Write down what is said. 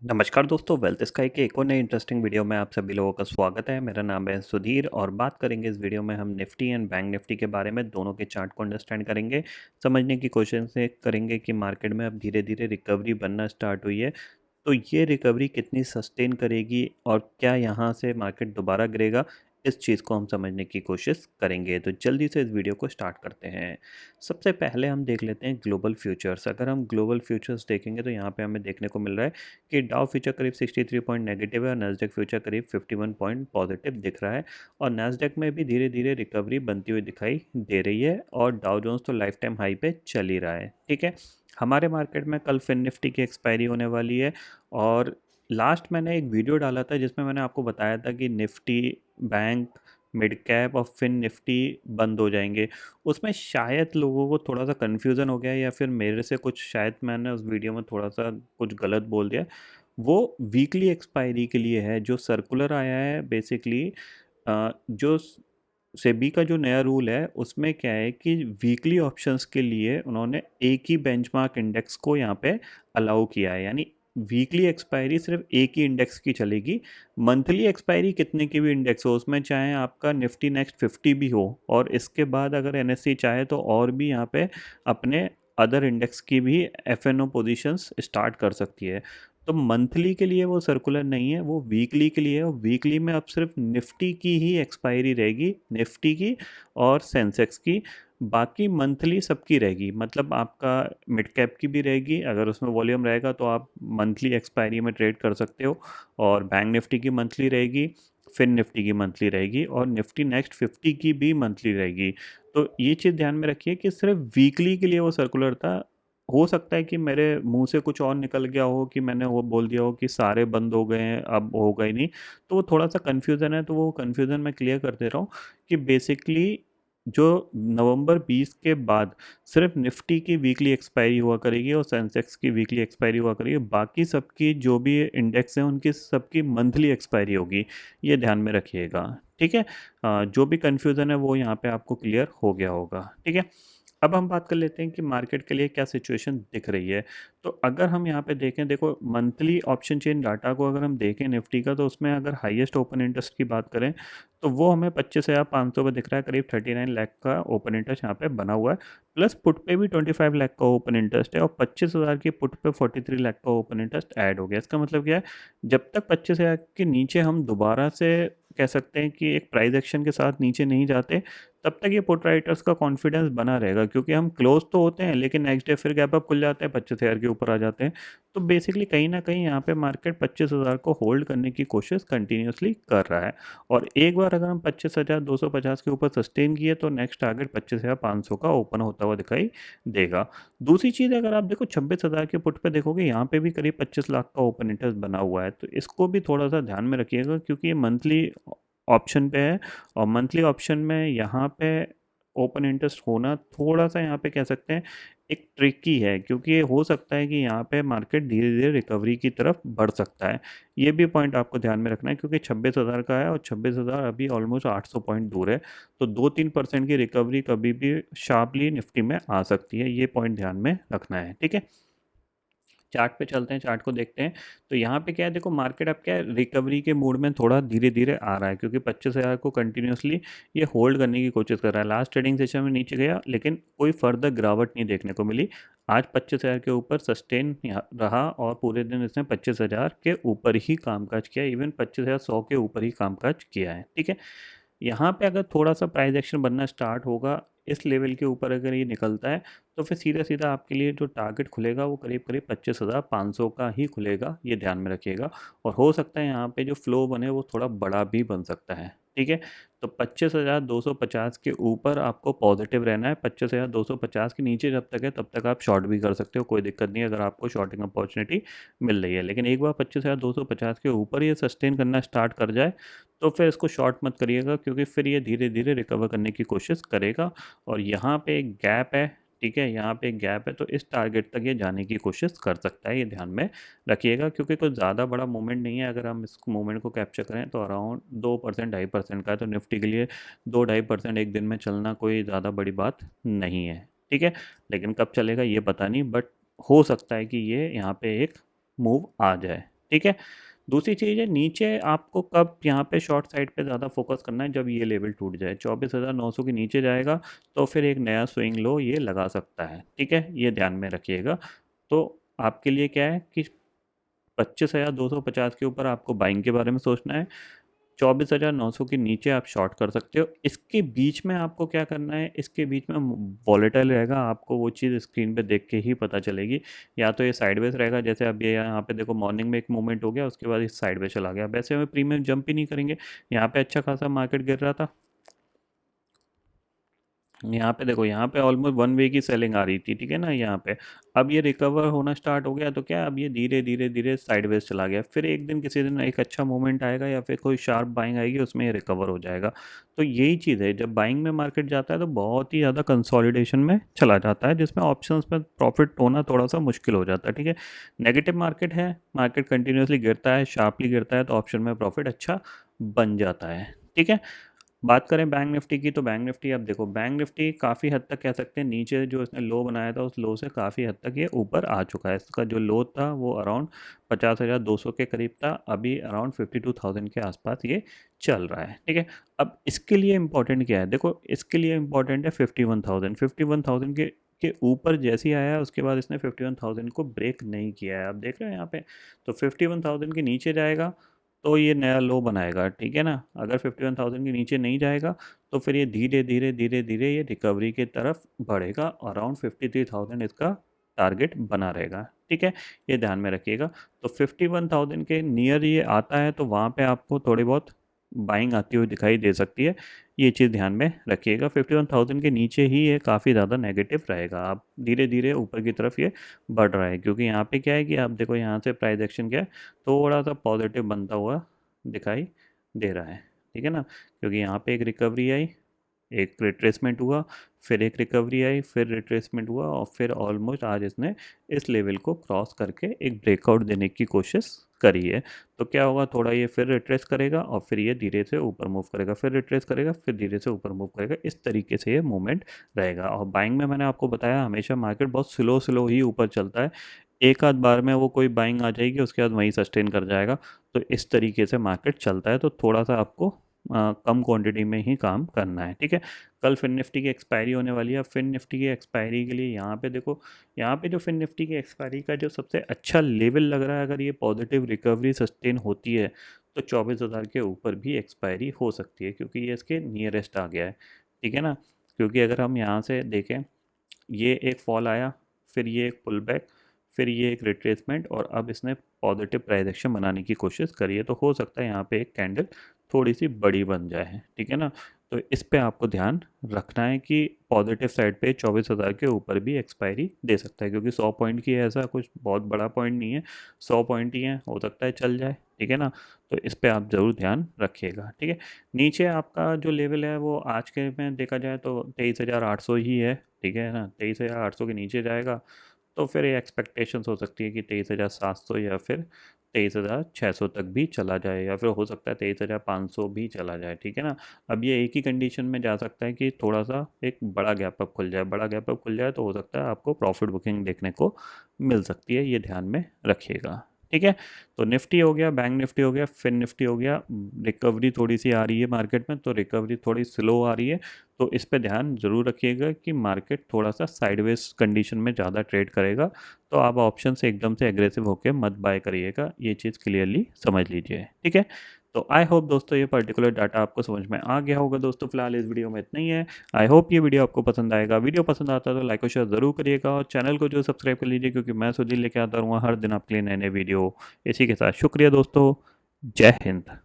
नमस्कार दोस्तों, wealth sky के एक और नए इंटरेस्टिंग वीडियो में आप सभी लोगों का स्वागत है। मेरा नाम है सुधीर और बात करेंगे इस वीडियो में हम निफ्टी एंड बैंक निफ्टी के बारे में, दोनों के चार्ट को अंडरस्टैंड करेंगे, समझने की कोशिश से करेंगे कि मार्केट में अब धीरे धीरे रिकवरी बनना स्टार्ट हुई है। तो ये रिकवरी कितनी सस्टेन करेगी और क्या यहाँ से मार्केट दोबारा गिरेगा, इस चीज़ को हम समझने की कोशिश करेंगे। तो जल्दी से इस वीडियो को स्टार्ट करते हैं। सबसे पहले हम देख लेते हैं ग्लोबल फ्यूचर्स। अगर हम ग्लोबल फ्यूचर्स देखेंगे तो यहाँ पे हमें देखने को मिल रहा है कि डाउ फ्यूचर करीब 63 पॉइंट नेगेटिव है और नैस्डैक फ्यूचर करीब 51 पॉइंट पॉजिटिव दिख रहा है। और नैस्डैक में भी धीरे धीरे रिकवरी बनती हुई दिखाई दे रही है और डाउ जोन्स तो लाइफ टाइम हाई पे चल ही रहा है। ठीक है, हमारे मार्केट में कल फिन निफ्टी की एक्सपायरी होने वाली है और लास्ट मैंने एक वीडियो डाला था जिसमें मैंने आपको बताया था कि निफ्टी, बैंक, मिड कैप और फिन निफ्टी बंद हो जाएंगे। उसमें शायद लोगों को थोड़ा सा कन्फ्यूज़न हो गया या फिर मेरे से कुछ शायद मैंने उस वीडियो में थोड़ा सा कुछ गलत बोल दिया। वो वीकली एक्सपायरी के लिए है। जो सर्कुलर आया है बेसिकली, जो सेबी का जो नया रूल है उसमें क्या है कि वीकली ऑप्शंस के लिए उन्होंने एक ही बेंचमार्क इंडेक्स को यहाँ पे अलाउ किया है, यानी वीकली एक्सपायरी सिर्फ एक ही इंडेक्स की चलेगी। मंथली एक्सपायरी कितने की भी इंडेक्स हो, उसमें चाहे आपका निफ्टी नेक्स्ट 50 भी हो और इसके बाद अगर एनएससी चाहे तो और भी यहाँ पे अपने अदर इंडेक्स की भी एफएनओ पोजीशंस स्टार्ट कर सकती है। तो मंथली के लिए वो सर्कुलर नहीं है, वो वीकली के लिए है। और वीकली में अब सिर्फ निफ्टी की ही एक्सपायरी रहेगी, निफ्टी की और सेंसेक्स की। बाकी मंथली सबकी रहेगी, मतलब आपका मिड कैप की भी रहेगी, अगर उसमें वॉल्यूम रहेगा तो आप मंथली एक्सपायरी में ट्रेड कर सकते हो। और बैंक निफ्टी की मंथली रहेगी, फिन निफ्टी की मंथली रहेगी और निफ्टी नेक्स्ट 50 की भी मंथली रहेगी। तो ये चीज़ ध्यान में रखिए कि सिर्फ वीकली के लिए वो सर्कुलर था। हो सकता है कि मेरे मुंह से कुछ और निकल गया हो कि मैंने वो बोल दिया हो कि सारे बंद हो गए हैं, अब हो गए नहीं। तो वो थोड़ा सा कन्फ्यूज़न है, तो वो कन्फ्यूज़न मैं क्लियर कर दे रहा हूँ कि बेसिकली जो नवंबर 20 के बाद सिर्फ निफ्टी की वीकली एक्सपायरी हुआ करेगी और सेंसेक्स की वीकली एक्सपायरी हुआ करेगी। बाकी सबकी जो भी इंडेक्स हैं उनकी सबकी मंथली एक्सपायरी होगी। ये ध्यान में रखिएगा। ठीक है, जो भी कन्फ्यूज़न है वो यहाँ पे आपको क्लियर हो गया होगा। ठीक है, अब हम बात कर लेते हैं कि मार्केट के लिए क्या सिचुएशन दिख रही है। तो अगर हम यहाँ पे देखें, देखो मंथली ऑप्शन चेन डाटा को अगर हम देखें निफ्टी का, तो उसमें अगर हाईएस्ट ओपन इंटरेस्ट की बात करें तो वो हमें 25,500 पे दिख रहा है। करीब 39 लाख का ओपन इंटरेस्ट यहाँ पे बना हुआ है। प्लस पुट पे भी 25 लाख का ओपन इंटरेस्ट है और 25,000 की पुट पे 43 लाख का ओपन इंटरेस्ट ऐड हो गया। इसका मतलब क्या है, जब तक 25,000 के नीचे हम दोबारा से कह सकते हैं कि एक प्राइस एक्शन के साथ नीचे नहीं जाते, तब तक ये पुट राइटर्स का कॉन्फिडेंस बना रहेगा। क्योंकि हम क्लोज तो होते हैं लेकिन नेक्स्ट डे फिर गैप अप खुल जाते हैं, 25,000 के ऊपर आ जाते हैं। तो बेसिकली कहीं ना कहीं यहाँ पे मार्केट 25,000 को होल्ड करने की कोशिश कंटिन्यूसली कर रहा है। और एक बार अगर हम 25,250 के ऊपर सस्टेन किए तो नेक्स्ट टारगेट 25,500 का ओपन होता हुआ दिखाई देगा। दूसरी चीज़, अगर आप देखो 26,000 के पुट पे देखोगे, यहाँ पे भी करीब 25 लाख का ओपन इंटरेस्ट बना हुआ है। तो इसको भी थोड़ा सा ध्यान में रखिएगा क्योंकि ये मंथली ऑप्शन पे है और मंथली ऑप्शन में यहाँ पे ओपन इंटरेस्ट होना थोड़ा सा यहाँ पे कह सकते हैं एक ट्रिकी है, क्योंकि ये हो सकता है कि यहाँ पे मार्केट धीरे धीरे रिकवरी की तरफ बढ़ सकता है। ये भी पॉइंट आपको ध्यान में रखना है क्योंकि 26,000 का है और 26,000 अभी ऑलमोस्ट 800 पॉइंट दूर है। तो 2-3% की रिकवरी कभी भी शार्पली निफ्टी में आ सकती है, ये पॉइंट ध्यान में रखना है। ठीक है, चार्ट पे चलते हैं, चार्ट को देखते हैं। तो यहाँ पे क्या है, देखो मार्केट अब क्या है, रिकवरी के मूड में थोड़ा धीरे धीरे आ रहा है क्योंकि 25,000 को कंटिन्यूसली ये होल्ड करने की कोशिश कर रहा है। लास्ट ट्रेडिंग सेशन में नीचे गया लेकिन कोई फर्दर गिरावट नहीं देखने को मिली। आज 25,000 के ऊपर सस्टेन रहा और पूरे दिन इसने 25,000 के ऊपर ही कामकाज किया, इवन 25,100 के ऊपर ही कामकाज किया है। ठीक है, यहाँ पे अगर थोड़ा सा प्राइस एक्शन बनना स्टार्ट होगा, इस लेवल के ऊपर अगर ये निकलता है तो फिर सीधा सीधा आपके लिए जो टारगेट खुलेगा वो करीब करीब 25,500 का ही खुलेगा, ये ध्यान में रखिएगा। और हो सकता है यहाँ पे जो फ्लो बने वो थोड़ा बड़ा भी बन सकता है। ठीक है, तो 25,250 के ऊपर आपको पॉजिटिव रहना है। 25,250 के नीचे जब तक है तब तक आप शॉर्ट भी कर सकते हो, कोई दिक्कत नहीं है अगर आपको शॉर्टिंग अपॉर्चुनिटी मिल रही है। लेकिन एक बार 25,250 के ऊपर ये सस्टेन करना स्टार्ट कर जाए तो फिर इसको शॉर्ट मत करिएगा क्योंकि फिर ये धीरे धीरे रिकवर करने की कोशिश करेगा। और यहाँ पे एक गैप है, ठीक है, यहाँ पे एक गैप है, तो इस टारगेट तक ये जाने की कोशिश कर सकता है, ये ध्यान में रखिएगा। क्योंकि कुछ ज़्यादा बड़ा मूवमेंट नहीं है, अगर हम इस मूवमेंट को कैप्चर करें तो अराउंड 2% 2.5% का है। तो निफ्टी के लिए 2-2.5% एक दिन में चलना कोई ज़्यादा बड़ी बात नहीं है। ठीक है, लेकिन कब चलेगा ये पता नहीं, बट हो सकता है कि ये यहाँ पे एक मूव आ जाए। ठीक है। दूसरी चीज़ है, नीचे आपको कब यहाँ पे शॉर्ट साइड पे ज़्यादा फोकस करना है, जब ये लेवल टूट जाए 24,900 के नीचे जाएगा तो फिर एक नया स्विंग लो ये लगा सकता है, ठीक है, ये ध्यान में रखिएगा। तो आपके लिए क्या है कि 25,250 के ऊपर आपको बाइंग के बारे में सोचना है, 24,900 के नीचे आप शॉर्ट कर सकते हो। इसके बीच में आपको क्या करना है, इसके बीच में वॉलेटाइल रहेगा, आपको वो चीज़ स्क्रीन पे देख के ही पता चलेगी। या तो ये साइडवेज रहेगा, जैसे अब ये यहाँ पे देखो मॉर्निंग में एक मूवमेंट हो गया, उसके बाद इस साइडवेज चला गया, वैसे हमें प्रीमियम जंप ही नहीं करेंगे। यहाँ पे अच्छा खासा मार्केट गिर रहा था, यहाँ पे देखो, यहाँ पे ऑलमोस्ट वन वे की सेलिंग आ रही थी, ठीक है ना, यहाँ पे अब ये रिकवर होना स्टार्ट हो गया, तो क्या अब ये धीरे धीरे धीरे साइडवेज चला गया, फिर एक दिन किसी दिन एक अच्छा मोमेंट आएगा या फिर कोई शार्प बाइंग आएगी, उसमें ये रिकवर हो जाएगा। तो यही चीज़ है, जब बाइंग में मार्केट जाता है तो बहुत ही ज़्यादा कंसोलिडेशन में चला जाता है, जिसमें ऑप्शंस में प्रॉफिट होना थोड़ा सा मुश्किल हो जाता है, ठीक है। नेगेटिव मार्केट है, मार्केट कंटिन्यूसली गिरता है, शार्पली गिरता है, तो ऑप्शन में प्रॉफिट अच्छा बन जाता है, ठीक है। बात करें बैंक निफ्टी की, तो बैंक निफ्टी अब देखो, बैंक निफ्टी काफ़ी हद तक कह सकते हैं नीचे जो इसने लो बनाया था उस लो से काफ़ी हद तक ये ऊपर आ चुका है। इसका जो लो था वो अराउंड 50,200 के करीब था, अभी अराउंड 52,000 के आसपास ये चल रहा है, ठीक है। अब इसके लिए इम्पोर्टेंट क्या है, देखो इसके लिए इम्पोर्टेंट है 51,000, 51,000 के ऊपर जैसे ही आया उसके बाद इसने 51,000 को ब्रेक नहीं किया है, आप देख रहे हो यहाँ पे। तो 51,000 के नीचे जाएगा तो ये नया लो बनाएगा, ठीक है ना। अगर 51,000 के नीचे नहीं जाएगा तो फिर ये धीरे धीरे धीरे धीरे ये रिकवरी की तरफ बढ़ेगा, अराउंड 53,000 इसका टारगेट बना रहेगा, ठीक है, ये ध्यान में रखिएगा। तो 51,000 के नियर ये आता है तो वहाँ पे आपको थोड़ी बहुत बाइंग आती हुई दिखाई दे सकती है, ये चीज़ ध्यान में रखिएगा। 51,000 के नीचे ही ये काफ़ी ज़्यादा नेगेटिव रहेगा, आप धीरे धीरे ऊपर की तरफ ये बढ़ रहा है, क्योंकि यहाँ पे क्या है कि आप देखो यहाँ से प्राइस एक्शन क्या है, थोड़ा सा पॉजिटिव बनता हुआ दिखाई दे रहा है, ठीक है ना। क्योंकि यहाँ पे एक रिकवरी आई, एक रिट्रेसमेंट हुआ, फिर एक रिकवरी आई, फिर रिट्रेसमेंट हुआ, और फिर ऑलमोस्ट आज इसने इस लेवल को क्रॉस करके एक ब्रेकआउट देने की कोशिश करी है। तो क्या होगा, थोड़ा ये फिर रिट्रेस करेगा और फिर ये धीरे से ऊपर मूव करेगा, फिर रिट्रेस करेगा, फिर धीरे से ऊपर मूव करेगा, इस तरीके से ये मूवमेंट रहेगा। और बाइंग में मैंने आपको बताया हमेशा मार्केट बहुत स्लो स्लो ही ऊपर चलता है, एक आध बार में वो कोई बाइंग आ जाएगी, उसके बाद वहीं सस्टेन कर जाएगा। तो इस तरीके से मार्केट चलता है, तो थोड़ा सा आपको कम क्वांटिटी में ही काम करना है, ठीक है। कल फिन निफ्टी की एक्सपायरी होने वाली है, फिन निफ्टी की एक्सपायरी के लिए यहाँ पे देखो, यहाँ पे जो फिन निफ्टी की एक्सपायरी का जो सबसे अच्छा लेवल लग रहा है, अगर ये पॉजिटिव रिकवरी सस्टेन होती है तो 24,000 के ऊपर भी एक्सपायरी हो सकती है, क्योंकि ये इसके नियरेस्ट आ गया है, ठीक है ना। क्योंकि अगर हम यहाँ से देखें, ये एक फॉल आया, फिर ये एक पुल बैक, फिर ये एक रिट्रेसमेंट, और अब इसने पॉजिटिव प्राइस एक्शन बनाने की कोशिश करी है, तो हो सकता है यहाँ पे एक कैंडल थोड़ी सी बड़ी बन जाए, ठीक है ना। तो इस पे आपको ध्यान रखना है कि पॉजिटिव साइड पे 24,000 के ऊपर भी एक्सपायरी दे सकता है, क्योंकि 100 पॉइंट की है, ऐसा कुछ बहुत बड़ा पॉइंट नहीं है, 100 पॉइंट ही है, हो सकता है चल जाए, ठीक है ना। तो इस पे आप ज़रूर ध्यान रखिएगा, ठीक है। नीचे आपका जो लेवल है वो आज के में देखा जाए तो 23,800 ही है, ठीक है ना। 23,800 के नीचे जाएगा तो फिर ये एक्सपेक्टेशंस हो सकती है कि 23,700 या फिर 23,600 तक भी चला जाए, या फिर हो सकता है 23,500 भी चला जाए, ठीक है ना। अब ये एक ही कंडीशन में जा सकता है कि थोड़ा सा एक बड़ा गैप अप खुल जाए, बड़ा गैप अप खुल जाए तो हो सकता है आपको प्रॉफिट बुकिंग देखने को मिल सकती है, ये ध्यान में रखिएगा, ठीक है। तो निफ्टी हो गया, बैंक निफ्टी हो गया, फिन निफ्टी हो गया, रिकवरी थोड़ी सी आ रही है मार्केट में, तो रिकवरी थोड़ी स्लो आ रही है, तो इस पे ध्यान ज़रूर रखिएगा कि मार्केट थोड़ा सा साइडवेज कंडीशन में ज़्यादा ट्रेड करेगा, तो आप ऑप्शन से एकदम से एग्रेसिव होकर मत बाय करिएगा, ये चीज़ क्लियरली समझ लीजिए, ठीक है। तो आई होप दोस्तों ये पर्टिकुलर डाटा आपको समझ में आ गया होगा। दोस्तों फिलहाल इस वीडियो में इतना ही है, आई होप ये वीडियो आपको पसंद आएगा। वीडियो पसंद आता है तो लाइक और शेयर ज़रूर करिएगा, और चैनल को जो सब्सक्राइब कर लीजिए, क्योंकि मैं सुधीर लेके आता रहूँगा हर दिन आपके लिए नए नए वीडियो। इसी के साथ शुक्रिया दोस्तों, जय हिंद।